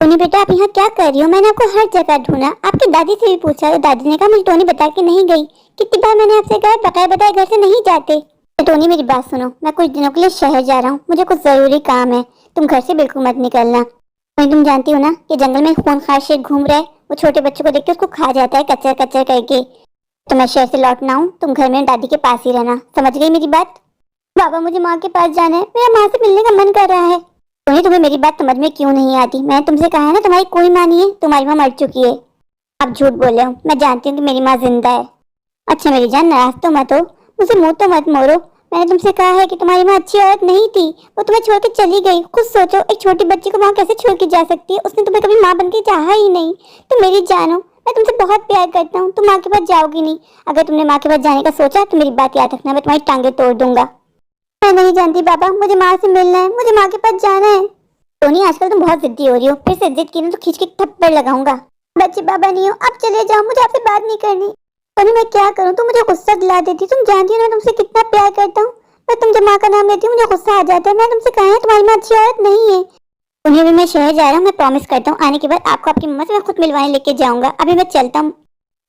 Tony बेटा, आप यहाँ क्या कर रही हो? मैंने आपको हर जगह ढूंढा, आपकी दादी से भी पूछा तो दादी ने कहा मुझे टोनी बता के नहीं गई। कितनी बार मैंने आपसे कहा बगैर बताए घर से नहीं जाते। तो टोनी मेरी बात सुनो, मैं कुछ दिनों के लिए शहर जा रहा हूँ, मुझे कुछ जरूरी काम है। तुम घर से बिल्कुल मत निकलना। वहीं तुम जानती हो ना कि जंगल में खूंखार शेर घूम रहा है, वो छोटे बच्चों को देख के उसको खा जाता है कच्चा कच्चा करके। तो मैं शहर से लौटना हूँ, तुम घर में दादी के पास ही रहना, समझ गई मेरी बात? बाबा मुझे माँ के पास जाना है, मेरा माँ से मिलने का मन कर रहा है। तुम्हें मेरी बात समझ में क्यों नहीं आती? मैंने तुमसे कहा है ना तुम्हारी कोई माँ नहीं है, तुम्हारी माँ मर चुकी है। आप झूठ बोल रहे हो, मैं जानती हूँ कि मेरी माँ जिंदा है। अच्छा मेरी जान, नाराज तो मत हो, मुझे मुंह तो मत मोड़ो। मैंने तुमसे कहा है कि तुम्हारी माँ अच्छी औरत नहीं थी, वो तुम्हें छोड़ के चली गई। खुद सोचो, एक छोटी बच्ची को माँ कैसे छोड़ के जा सकती है? उसने तुम्हें कभी माँ बन के चाहा ही नहीं। तुम मेरी जान हो, मैं तुमसे बहुत प्यार करता हूँ, तुम माँ के पास जाओगी नहीं। अगर तुमने माँ के पास जाने का सोचा तो मेरी बात याद रखना, मैं तुम्हारी टांगे तोड़ दूंगा। मैं नहीं जानती बाबा, मुझे माँ से मिलना है, मुझे माँ के पास जाना है। टोनी आजकल तुम बहुत जिद्दी हो रही हो, फिर से जिद की ना तो खींच के थप्पड़ लगाऊंगा। बच्चे बाबा नहीं हो, आप चले जाओ, मुझे आपसे बात नहीं करनी। टोनी मैं क्या करूं, तुम मुझे गुस्सा दिला देती। तुम जानती हो ना तुमसे कितना प्यार करता हूँ। पर तुम जब माँ का नाम लेती हो मुझे गुस्सा आ जाता है। मैं तुमसे कहा है तुम्हारी माँ अच्छी औरत नहीं है। उन्हें भी मैं शहर जा रहा हूँ, मैं प्रॉमिस करता हूँ आने के बाद आपको आपकी मम्मा से मैं खुद मिलवाने लेके जाऊंगा। अभी मैं चलता हूँ।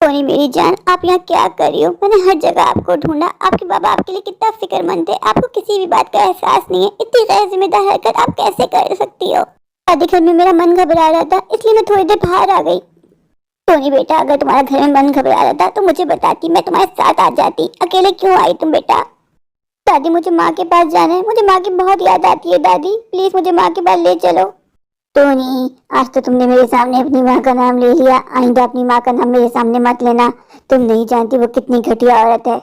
टोनी मेरी जान, आप यहाँ क्या कर रही हो? मैंने हर जगह आपको ढूंढा, आपके बाबा आपके लिए कितना फिक्रमंद थे, आपको किसी भी बात का एहसास नहीं है। इतनी गैर जिम्मेदार हरकत आप कैसे कर सकती हो? शादी घर में मेरा मन घबरा रहा था, इसलिए मैं थोड़ी देर बाहर आ गई। टोनी बेटा, अगर तुम्हारा घर में मन घबरा रहा था तो मुझे बताती, मैं तुम्हारे साथ आ जाती। अकेले क्यों आई तुम बेटा? दादी मुझे माँ के पास जाना है, मुझे माँ की बहुत याद आती है। दादी प्लीज मुझे माँ के पास ले चलो। टोनी, आज तो तुमने मेरे सामने अपनी माँ का नाम ले लिया, आइंदा अपनी माँ का नाम मेरे सामने मत लेना। तुम नहीं जानती वो कितनी घटिया औरत है।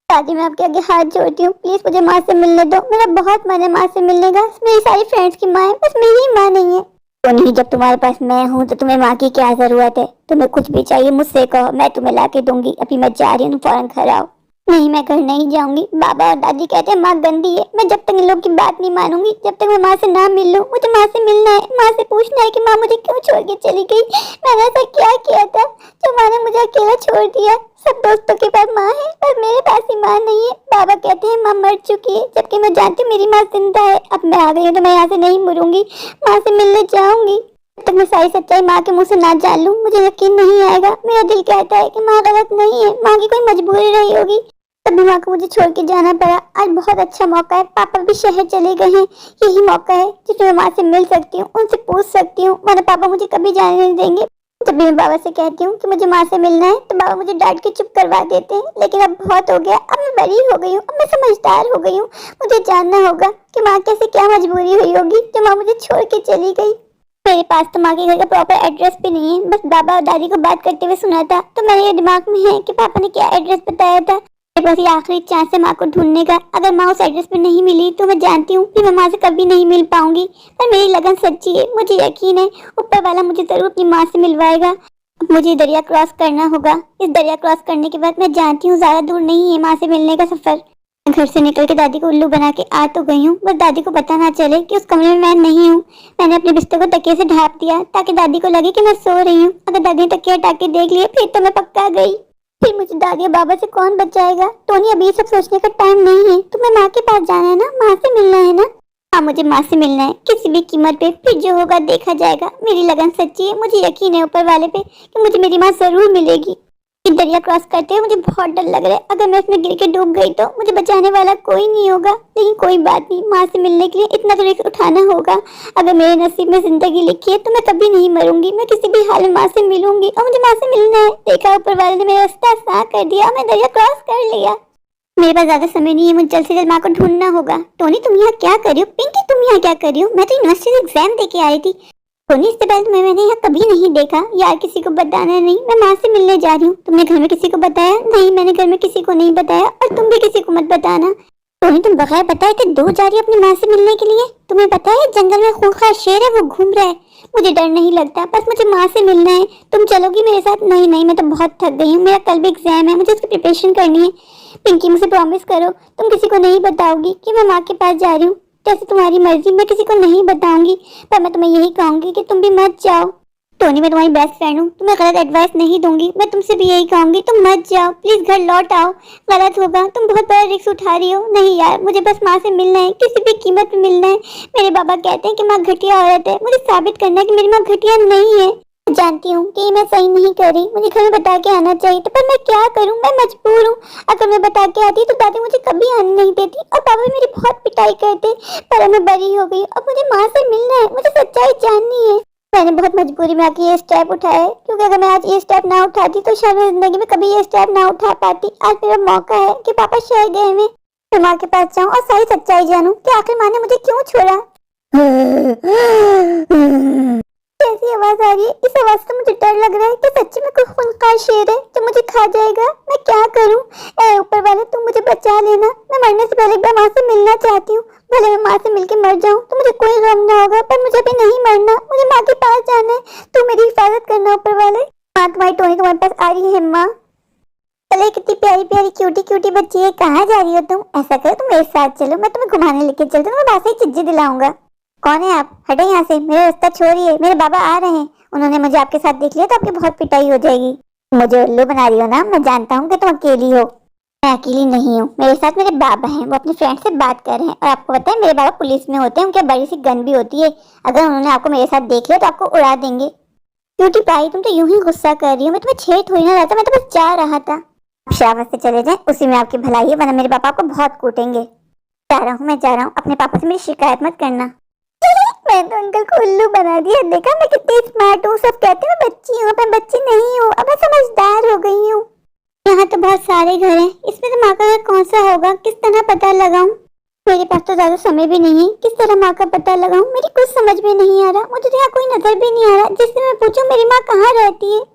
दादी मैं आपके आगे हाथ जोड़ती हूँ, प्लीज मुझे माँ से मिलने दो। मेरा बहुत मन है माँ से मिलने का, मेरी सारी फ्रेंड्स की माँ है, बस मेरी ही माँ नहीं है। टोनी, जब तुम्हारे पास मैं हूँ तो तुम्हें माँ की क्या जरूरत है? तुम्हें कुछ भी चाहिए मुझसे कहो, मैं तुम्हें ला के दूंगी। अभी मैं जा रही हूँ, फौरन घर आओ। नहीं, मैं घर नहीं जाऊंगी। बाबा और दादी कहते हैं माँ गंदी है। मैं जब तक इन लोग की बात नहीं मानूंगी, जब तक मैं माँ से ना मिल लूं। मुझे माँ से मिलना है, माँ से पूछना है कि माँ मुझे क्यों छोड़ के चली गई। मैंने ऐसा क्या किया था जो माँ ने मुझे अकेला छोड़ दिया? सब दोस्तों के पास माँ है पर मेरे पास ही माँ नहीं है। बाबा कहते हैं माँ मर चुकी है, जबकि मैं जानती हूँ मेरी माँ जिंदा है। अब मैं आ गई हूँ तो मैं यहाँ से नहीं मुड़ूंगी, माँ से मिलने जाऊंगी। जब तक मैं सारी सच्चाई माँ के मुंह से ना जान लूं मुझे यकीन नहीं आएगा। मेरा दिल कहता है कि माँ गलत नहीं है, माँ की कोई मजबूरी रही होगी तभी माँ को मुझे छोड़ के जाना पड़ा। आज बहुत अच्छा मौका है, पापा भी शहर चले गए हैं। यही मौका है जिसमें मैं माँ से मिल सकती हूँ, उनसे पूछ सकती हूँ। वरना पापा मुझे कभी जाने नहीं देंगे। जब भी मैं बाबा से कहती हूँ कि मुझे माँ से मिलना है तो बाबा मुझे डांट के चुप करवा देते हैं। लेकिन अब बहुत हो गया, अब मैं बड़ी हो गई हूँ, अब मैं समझदार हो गई हूँ। मुझे जानना होगा कि माँ कैसे क्या मजबूरी हुई होगी जो माँ मुझे छोड़ के चली गई। मेरे पास तो माँ के घर का प्रॉपर एड्रेस भी नहीं है, बस बाबा और दादी को बात करते हुए सुना था। तो मेरे दिमाग में है कि पापा ने क्या एड्रेस बताया था। मेरे पास ये आखिरी चांस है माँ को ढूंढने का। अगर माँ उस एड्रेस पे नहीं मिली तो मैं जानती हूँ कि मैं माँ से कभी नहीं मिल पाऊंगी। पर मेरी लगन सच्ची है, मुझे यकीन है ऊपर वाला मुझे जरूर अपनी माँ से मिलवाएगा। अब मुझे दरिया क्रॉस करना होगा। इस दरिया क्रॉस करने के बाद मैं जानती हूँ ज्यादा दूर नहीं है माँ से मिलने का सफर। घर से निकल के दादी को उल्लू बना के आ तो गई हूँ, बस दादी को पता ना चले कि उस कमरे में मैं नहीं हूँ। मैंने अपने बिस्तर को तकिए से ढांप दिया ताकि दादी को लगे कि मैं सो रही हूँ। अगर दादी ने तकिया हटा के देख लिया फिर तो मैं पक्का गई। फिर मुझे दादी और बाबा से कौन बचाएगा? टोनी, अभी सब सोचने का टाइम नहीं है। तुम्हें माँ के पास जाना है ना, माँ से मिलना है ना? हाँ, मुझे माँ से मिलना है किसी भी कीमत पे, फिर जो होगा देखा जाएगा। मेरी लगन सच्ची है, मुझे यकीन है ऊपर वाले पे कि मुझे मेरी माँ जरूर मिलेगी। दरिया क्रॉस करते हुए मुझे बहुत डर लग रहा है। अगर मैं इसमें गिर के डूब गई तो मुझे बचाने वाला कोई नहीं होगा। लेकिन कोई बात नहीं, माँ से मिलने के लिए इतना तो रिस्क उठाना होगा। अगर मेरे नसीब में जिंदगी लिखी है तो मैं कभी नहीं मरूंगी। मैं किसी भी हाल में माँ से मिलूंगी और मुझे माँ से मिलना है। देखा, ऊपर वाले ने मेरा रास्ता आसान कर दिया, मैं दरिया क्रॉस कर लिया। मेरे पास ज्यादा समय नहीं है, मुझे जल्द से जल्द माँ को ढूंढना होगा। टोनी, तुम यहाँ क्या कर रही हो? पिंकी, तुम यहाँ क्या कर रही हो? मैं तो यूनिवर्सिटी से एग्जाम दे के आई थी। टोनी, इससे पहले तुम्हें मैंने यहाँ कभी नहीं देखा। यार, किसी को बताना नहीं, मैं माँ से मिलने जा रही हूँ। तुमने घर में किसी को बताया? नहीं, मैंने घर में किसी को नहीं बताया और तुम भी किसी को मत बताना। टोनी, तुम बगैर बताए थे दूर जा रही हो अपनी माँ से मिलने के लिए? तुम्हें पता है जंगल में खूंखार शेर है, वो घूम रहा है। मुझे डर नहीं लगता, बस मुझे माँ से मिलना है। तुम चलोगी मेरे साथ? नहीं नहीं, मैं तो बहुत थक गई हूँ, मेरा कल भी एग्जाम है, मुझे उसकी प्रिपरेशन करनी है। पिंकी, मुझे प्रॉमिस करो तुम किसी को नहीं बताओगी कि मैं माँ के पास जा रही हूँ। जैसे तुम्हारी मर्जी, मैं किसी को नहीं बताऊंगी, पर मैं तुम्हें यही कहूंगी कि तुम भी मत जाओ। टोनी मैं तुम्हारी बेस्ट फ्रेंड हूँ, तुम्हें गलत एडवाइस नहीं दूंगी। मैं तुमसे भी यही कहूंगी तुम मत जाओ, प्लीज घर लौट आओ। गलत होगा, तुम बहुत बड़ा रिस्क उठा रही हो। नहीं यार, मुझे बस माँ से मिलना है, किसी भी कीमत पे मिलना है। मेरे बाबा कहते हैं कि माँ घटिया औरत है, मुझे साबित करना है कि मेरी माँ घटिया नहीं है। मैं जानती हूँ कि मैं सही नहीं कर रही, मुझे घर में बता के आना चाहिए था, पर मैं क्या करूँ, मैं मजबूर हूँ। अगर मैं बता के आती तो दादी मुझे कभी आने नहीं देती और पापा भी मेरी बहुत पिटाई करते। पर अब मैं बड़ी हो गई, अब मुझे माँ से मिलना है, मुझे सच्चाई जाननी है। मैंने बहुत मजबूरी में आके ये स्टेप उठाया है, क्योंकि अगर मैं आज ये स्टेप ना उठाती तो शायद मैं जिंदगी में कभी ये स्टेप ना उठा पाती। आज मेरा मौका है कि पापा शहर गए में मैं माँ के पास जाऊँ और सारी सच्चाई जानूं कि आखिर माँ ने मुझे क्यों छोड़ा। कैसी आवाज आ रही है? इस आवाज से मुझे डर लग रहा है कि सच्ची में कोई खूंखार शेर है जो मुझे खा जाएगा। मैं क्या करूं? ऐ ऊपर वाले तुम मुझे बचा लेना, मैं मरने से पहले एक बार माँ से मिलना चाहती हूँ। भले मैं माँ से मिलके मर जाऊं तो मुझे कोई गम ना होगा, पर मुझे अभी नहीं मरना, मुझे माँ के पास जाना है। तू मेरी हिफाजत करना ऊपर वाले। माँ तुम्हारी टोनी तुम्हारे पास आ रही है। माँ चले, कितनी प्यारी प्यारी क्यूटी क्यूटी बच्ची है, कहाँ जा रही हो तुम? ऐसा करो तुम मेरे साथ चलो, मैं तुम्हें घुमाने लेके चलती हूँ, तुम्हें वैसे ही चिज्जी दिलाऊंगा। कौन है आप? हटे यहाँ से, मेरा रास्ता छोड़िए, मेरे बाबा आ रहे हैं। उन्होंने मुझे आपके साथ देख लिया तो आपकी बहुत पिटाई हो जाएगी। मुझे उल्लू बना रही हो ना? मैं जानता हूँ कि तुम अकेली हो। मैं अकेली नहीं हूँ, मेरे साथ मेरे बाबा हैं, वो अपने फ्रेंड से बात कर रहे हैं। और आपको पता है मेरे बाबा पुलिस में होते हैं, उनके बड़ी सी गन भी होती है। अगर उन्होंने आपको मेरे साथ देख लिया तो आपको उड़ा देंगे। क्यूटी पाई, तुम तो यूं ही गुस्सा कर रही हो, मैं तुम्हें छेड़ थोड़ी ना रहा था, मैं तो बस जा रहा था। आप शाबाश से चले जाएं, उसी में आपकी भलाई है, वरना मेरे पापा आपको बहुत कूटेंगे। जा रहा हूँ, मैं जा रहा हूँ, अपने पापा से मेरी शिकायत मत करना। मैं तो अंकल को उल्लू बना दिया, देखा मैं कितनी स्मार्ट हूँ। सब कहते हैं मैं बच्ची हूँ, मैं बच्ची नहीं हूँ, अब मैं समझदार हो गई हूँ। यहाँ तो बहुत सारे घर हैं, इसमें से माँ का घर कौन सा होगा, किस तरह पता लगाऊं? मेरे पास तो ज्यादा समय भी नहीं है, किस तरह माँ का पता लगाऊं? मेरी कुछ समझ में नहीं आ रहा, मुझे तो यहाँ कोई नजर भी नहीं आ रहा जिससे मैं पूछूं मेरी माँ कहाँ रहती है।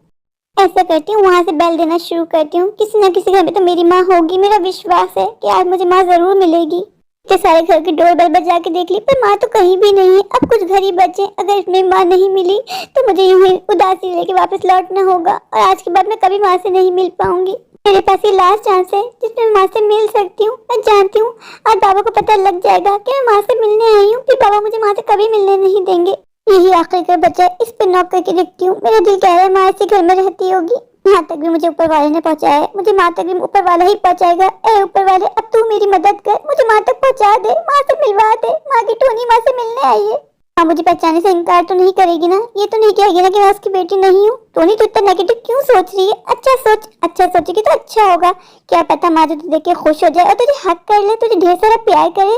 ऐसा करती हूँ, वहाँ से बेल देना शुरू करती हूँ, किसी न किसी घर में तो मेरी माँ होगी। मेरा विश्वास है कि आज मुझे माँ जरूर मिलेगी। इतने सारे घर की डोर बेल बजा के देख ली, पर माँ तो कहीं भी नहीं है। अब कुछ घर ही बचे, अगर इसमें माँ नहीं मिली तो मुझे यूं ही उदासी लेके वापस लौटना होगा, और आज के बाद मैं कभी माँ से नहीं मिल पाऊंगी। मेरे पास ये लास्ट चांस है जिसमें मैं माँ से मिल सकती हूँ। मैं जानती हूँ आज बाबा को पता लग जाएगा कि मैं माँ से मिलने आई हूँ, फिर बाबा मुझे माँ से कभी मिलने नहीं देंगे। यही आखिरी घर बचा है, इस पर नॉक करके देखती हूँ। मेरा दिल कह रहा है माँ इसी घर में रहती होगी। यहाँ तक भी मुझे ऊपर वाले ने पहुँचाया है, मुझे माँ तक भी ऊपर वाला ही पहुँचाएगा। ए ऊपर वाले, अब तू मेरी मदद कर, मुझे माँ तक पहुँचा दे, माँ से मिलवा दे। माँ की टोनी माँ से मिलने आई है। माँ मुझे पहचाने से इनकार तो नहीं करेगी ना? ये तो नहीं कहेगी ना कि मैं उसकी बेटी नहीं हूँ? टोनी तो इतना नेगेटिव क्यों सोच रही है? अच्छा सोचेगी तो अच्छा होगा। क्या पता माँ तुझे देख के खुश हो जाए और तुझे हक कर ले, तुझे ढेर सारा प्यार करे,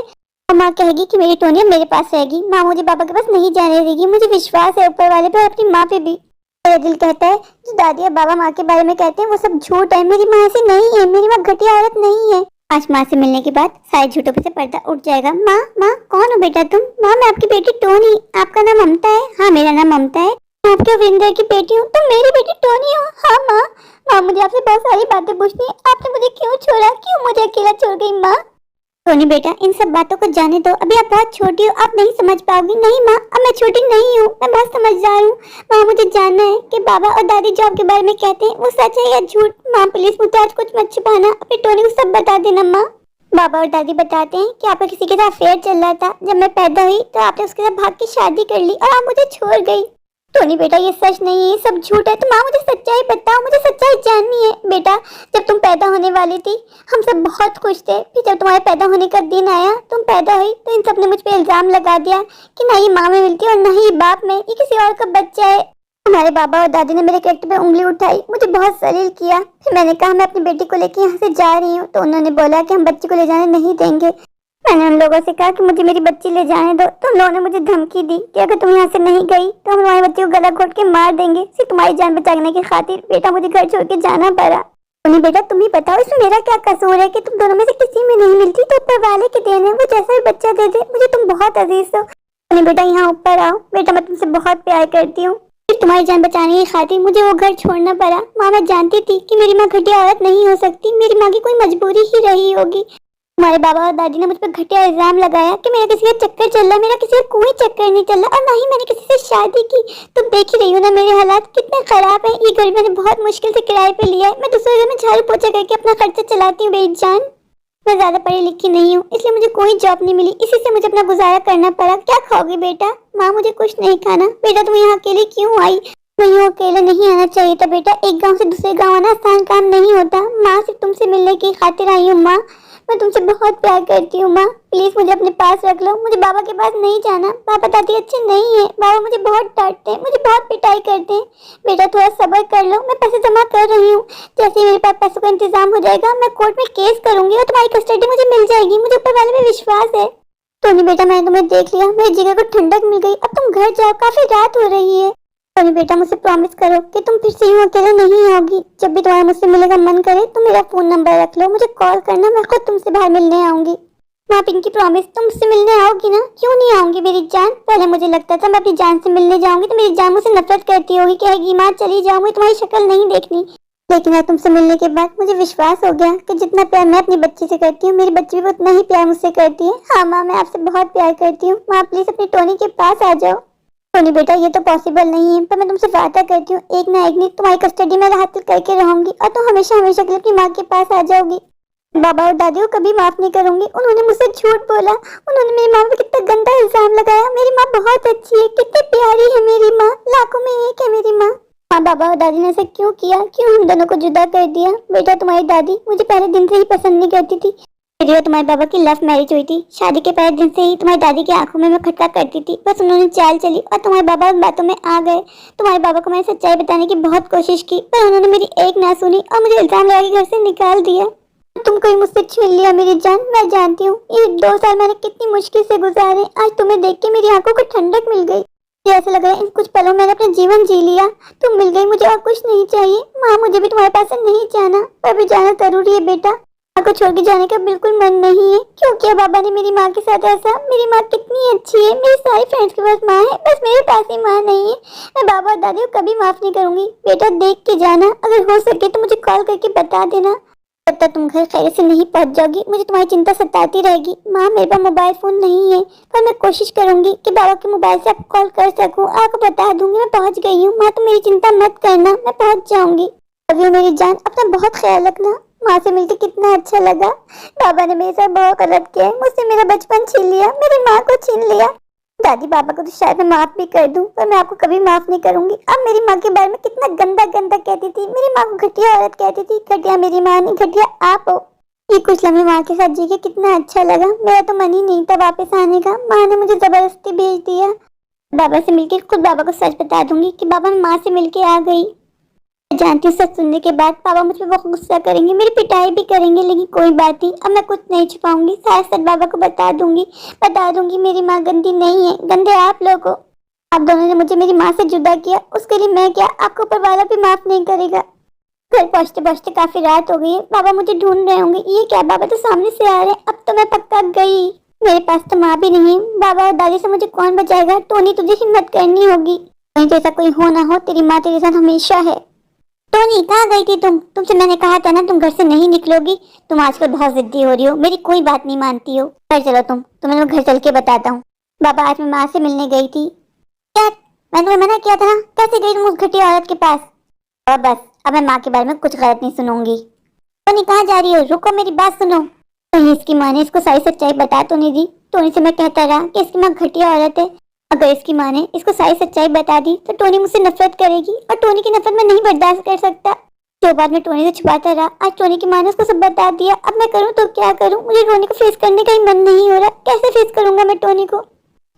और माँ कहेगी कि मेरी टोनी मेरे पास रहेगी। माँ मुझे बाबा के पास नहीं जाने देगी। मुझे विश्वास है ऊपर वाले पे और अपनी माँ पे भी। मेरा दिल कहता है जो दादी और बाबा माँ के बारे में कहते हैं वो सब झूठ है। मेरी माँ ऐसी नहीं है, मेरी माँ घटिया औरत नहीं है। आज माँ से मिलने के बाद सारे झूठों पे से पर्दा उठ जाएगा। माँ माँ कौन हो बेटा तुम? माँ मैं आपकी बेटी टोनी। आपका नाम ममता है? हाँ मेरा नाम ममता है। मैं आपके विंदर की बेटी हूँ। तुम मेरी बेटी टोनी हो? हाँ माँ। माँ मुझे आपसे बहुत सारी बातें पूछनी है। आपने मुझे क्यों छोड़ा, क्यों मुझे अकेला छोड़ गई? माँ टोनी बेटा इन सब बातों को जाने दो, अभी आप बहुत छोटी हो, आप नहीं समझ पाओगी। नहीं माँ, अब मैं छोटी नहीं हूँ, मैं बहुत समझदार हूँ। माँ मुझे जानना है कि बाबा और दादी जो आपके बारे में कहते हैं वो सच है या झूठ। माँ प्लीज मुझे आज कुछ मत छुपाना, अपनी टोनी को सब बता देना। माँ बाबा और दादी बताते हैं कि आपका किसी के साथ अफेयर चल रहा था। जब मैं पैदा हुई तो आपने उसके साथ भाग के शादी कर ली और आप मुझे छोड़ गई। टोनी बेटा ये सच नहीं है, ये सब झूठ है। तो माँ मुझे सच्चाई बताओ, मुझे सच्चाई जाननी है। बेटा जब तुम पैदा होने वाली थी हम सब बहुत खुश थे, फिर जब तुम्हारे पैदा होने का दिन आया, तुम पैदा हुई तो इन सब ने मुझ पे इल्जाम लगा दिया कि ना ये माँ में मिलती और ना ही बाप में, ये किसी और का बच्चा है। हमारे बाबा और दादी ने मेरे कैरेक्टर पे उंगली उठाई, मुझे बहुत जलील किया। फिर मैंने कहा मैं अपनी बेटी को लेकर यहाँ से जा रही हूँ, तो उन्होंने बोला कि हम बच्ची को ले जाने नहीं देंगे। मैंने उन लोगों से कहा कि मुझे मेरी बच्ची ले जाने दो, तो उन लोगों ने मुझे धमकी दी कि अगर तुम यहाँ से नहीं गई तो हम तुम्हारी बच्ची को गला घोट के मार देंगे। सिर्फ तुम्हारी जान बचाने की खातिर बेटा मुझे घर छोड़ के जाना पड़ा। टोनी बेटा तुम ही बताओ इसमें मेरा क्या कसूर है कि तुम दोनों में से किसी में नहीं मिलती? तो ऊपर वाले के देन है, वो जैसा भी बच्चा दे दे, मुझे तुम बहुत अजीज हो। टोनी बेटा यहाँ ऊपर आओ। बेटा मैं तुमसे बहुत प्यार करती हूँ, तुम्हारी जान बचाने की खातिर मुझे वो घर छोड़ना पड़ा। माँ मैं जानती थी कि मेरी माँ घटिया औरत नहीं हो सकती, मेरी माँ की कोई मजबूरी ही रही होगी। हमारे बाबा और दादी ने मुझ पर घटिया इल्जाम लगाया कि मेरा किसी का चक्कर चल रहा, मेरा किसी का कोई चक्कर नहीं चल रहा और ना ही मैंने किसी से शादी की। तुम देख ही रही हो ना मेरे हालात कितने खराब हैं। ये घर मैंने बहुत मुश्किल से किराए पे लिया है। मैं दूसरे घर में झाड़ू पोछा करके अपना खर्चा चलाती हूँ बेजान। मैं ज्यादा पढ़ी लिखी नहीं हूँ, इसलिए मुझे कोई जॉब नहीं मिली, इसी से मुझे अपना गुजारा करना पड़ा। क्या खाओगी बेटा? माँ मुझे कुछ नहीं खाना। बेटा तुम यहाँ अकेले क्यों आई? नहीं, अकेले नहीं आना चाहिए था बेटा। एक गांव से दूसरे गांव आना आसान काम नहीं होता। माँ सिर्फ तुमसे मिलने की खातिर आई हूँ। माँ, मैं तुमसे बहुत प्यार करती हूँ। माँ प्लीज मुझे अपने पास रख लो। मुझे बाबा के पास नहीं जाना। पापा दादी अच्छे नहीं है। बाबा मुझे बहुत डांटते हैं, मुझे बहुत पिटाई करते हैं। बेटा थोड़ा सब्र कर लो, मैं पैसे जमा कर रही हूँ। जैसे ही मेरे पास पैसों का इंतजाम हो जाएगा मैं कोर्ट में केस करूंगी और तुम्हारी कस्टडी मुझे मिल जाएगी। मुझे ऊपर वाले पे विश्वास है। टोनी बेटा, मैंने तुम्हें देख लिया, मेरी जिगर को ठंडक मिल गई। अब तुम घर जाओ, काफी रात हो रही है। टोनी बेटा, मुझे प्रॉमिस करो कि तुम फिर से यूं अकेले नहीं आओगी। जब भी तुम्हारा मुझसे मिलने का मन करे तुम मेरा फोन नंबर रख लो, मुझे कॉल करना, मैं खुद तुमसे बाहर मिलने आऊंगी। माँ पिंकी प्रॉमिस, तुम मुझसे मिलने आओगी ना? क्यों नहीं आऊंगी मेरी जान? पहले मुझे लगता था मैं अपनी जान से मिलने जाऊंगी तो मेरी जान मुझसे नफरत करती होगी, कहेगी माँ चली जाओ, मुझे तुम्हारी शक्ल नहीं देखनी। लेकिन आज तुमसे मिलने के बाद मुझे विश्वास हो गया कि जितना प्यार मैं अपनी बच्ची से करती हूँ, मेरी बच्ची भी उतना ही प्यार मुझसे करती है। हाँ माँ, मैं आपसे बहुत प्यार करती हूँ। माँ प्लीज अपने टोनी के पास आ जाओ। टोनी बेटा, ये तो पॉसिबल नहीं है, पर मैं तुमसे वादा करती हूँ एक ना एक दिन तुम्हारी कस्टडी में हासिल करके रहूंगी और तुम हमेशा हमेशा के लिए अपनी माँ के पास आ जाओगी। बाबा और दादी को कभी माफ नहीं करूंगी। उन्होंने मुझसे झूठ बोला, उन्होंने मेरी माँ पे कितना गंदा इल्जाम लगाया। मेरी माँ बहुत अच्छी है, कितनी प्यारी है मेरी माँ, लाखों में एक है मेरी माँ। हाँ, बाबा और दादी ने ऐसा क्यों किया? क्यों हम दोनों को जुदा कर दिया? बेटा तुम्हारी दादी मुझे पहले दिन से ही पसंद नहीं करती थी। मेरी और तुम्हारे बाबा की लव मैरिज हुई थी। शादी के पहले दिन से ही तुम्हारी दादी की आंखों में मैं खटका करती थी। बस उन्होंने चाल चली और तुम्हारे बाबा उन बातों में आ गए। तुम्हारे बाबा को मैंने सच्चाई बताने की बहुत कोशिश की, पर उन्होंने मेरी एक ना सुनी और मुझे इल्जाम लगा के घर से निकाल दिया। तुम कोई मुझसे छीन लिया मेरी जान, मैं जानती हूँ। ये 2 साल मैंने कितनी मुश्किल से गुजारे। आज तुम्हें देख के मेरी आंखों को ठंडक मिल गई। ऐसा लग रहा है इन कुछ पलों मैंने अपना जीवन जी लिया। तुम मिल गई, मुझे और कुछ नहीं चाहिए। माँ मुझे भी तुम्हारे पास से नहीं जाना, पर भी जाना जरूरी है बेटा। माँ को छोड़ के जाने का बिल्कुल मन नहीं है। क्यों किया बाबा ने मेरी माँ के साथ ऐसा? मेरी माँ कितनी अच्छी है, मेरी सारी फ्रेंड्स के पास माँ है, बस मेरे पास ही माँ नहीं है। मैं बाबा और दादी को कभी माफ नहीं करूंगी। बेटा देख के जाना, अगर हो सके तो मुझे कॉल करके बता देना। जब तक तुम घर खैर से नहीं पहुंच जाओगी मुझे तुम्हारी चिंता सताती रहेगी। माँ मेरे पास मोबाइल फोन नहीं है, पर मैं कोशिश करूंगी कि बाबा के मोबाइल से आपको कॉल कर सकूं। आपको बता दूंगी मैं पहुंच गई हूँ। माँ तुम मेरी चिंता मत करना, मैं पहुंच जाऊंगी। अभी मेरी जान, अपना बहुत ख्याल रखना। माँ से मिलकर कितना अच्छा लगा। बाबा ने मेरे साथ बहुत गलत किया है, मुझसे मेरा बचपन छीन लिया, मेरी माँ को छीन लिया। दादी बाबा को तो शायद मैं माफ भी कर दूं, पर मैं आपको कभी माफ नहीं करूंगी। अब मेरी माँ के बारे में कितना गंदा गंदा कहती थी। मेरी माँ को घटिया औरत कहती थी। घटिया मेरी माँ नहीं, घटिया आप हो। ये कुछ लम्हे माँ के साथ जी के कितना अच्छा लगा। मेरा तो मन ही नहीं था वापस आने का। माँ ने मुझे जबरदस्ती भेज दिया। बाबा से मिलकर खुद बाबा को सच बता दूंगी कि बाबा मैं माँ से मिलके आ गई। जानती हूँ सच सुनने के बाद पापा मुझ पर बहुत गुस्सा करेंगे, मेरी पिटाई भी करेंगे, लेकिन कोई बात नहीं। अब मैं कुछ नहीं छुपाऊंगी, सारा सच बाबा को बता दूंगी मेरी माँ गंदी नहीं है, गंदे आप लोग हो। आप दोनों ने मुझे मेरी माँ से जुदा किया, उसके लिए मैं क्या, आपको ऊपर वाला भी माफ नहीं करेगा। घर पहुँचते पहुँचते काफी रात हो गई है। बाबा मुझे ढूंढ रहे होंगे। ये क्या, बाबा तो सामने से आ रहे हैं। अब तो मैं पक्का गई। मेरे पास तो माँ भी नहीं। बाबा और दादी से मुझे कौन बचाएगा? टोनी तुझे हिम्मत करनी होगी। कहीं जैसा कोई हो ना हो, तेरी माँ तेरे साथ हमेशा है। टोनी कहाँ गई थी तुम? तुमसे मैंने कहा था ना तुम घर से नहीं निकलोगी। तुम आजकल बहुत जिद्दी हो रही हो, मेरी कोई बात नहीं मानती हो। घर चलो तुम्हें मैं घर चल के बताता हूँ। बाबा आज मैं माँ से मिलने गई थी। क्या? मैंने तुम्हें मना किया था ना। कैसे गई तुम उस घटिया औरत के पास? बस अब मैं माँ के बारे में कुछ गलत नहीं सुनूंगी। टोनी कहाँ जा रही हो? रुको मेरी बात सुनो। कहीं इसकी माँ ने इसको सारी सच्चाई बता तो नहीं दी? टोनी से मैं कहता रहा कि इसकी माँ घटिया औरत है। अगर इसकी माँ ने इसको सारी सच्चाई बता दी तो टोनी मुझसे नफरत करेगी और टोनी की नफरत मैं नहीं बर्दाश्त कर सकता। जो बात मैं टोनी से छुपाता रहा, आज टोनी की माँ ने उसको सब बता दिया। अब मैं करूँ तो क्या करूँ? मुझे टोनी को फेस करने का ही मन नहीं हो रहा। कैसे फेस करूंगा मैं टोनी को?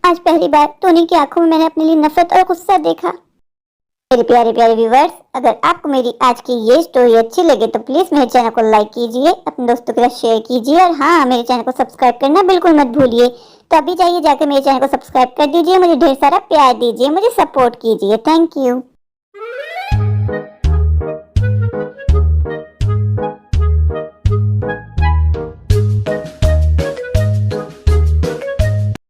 आज पहली बार टोनी की आंखों में मैंने अपने लिए नफरत और गुस्सा देखा। मेरे प्यारे प्यारे व्यूवर्स, अगर आपको मेरी आज की ये स्टोरी अच्छी लगे तो प्लीज मेरे चैनल को लाइक कीजिए, अपने दोस्तों के साथ शेयर कीजिए और हाँ, मेरे चैनल को सब्सक्राइब करना बिल्कुल मत भूलिए। तो अभी जाइए जाकर मेरे चैनल को सब्सक्राइब कर दीजिए, मुझे ढेर सारा प्यार दीजिए, मुझे सपोर्ट कीजिए। Thank you.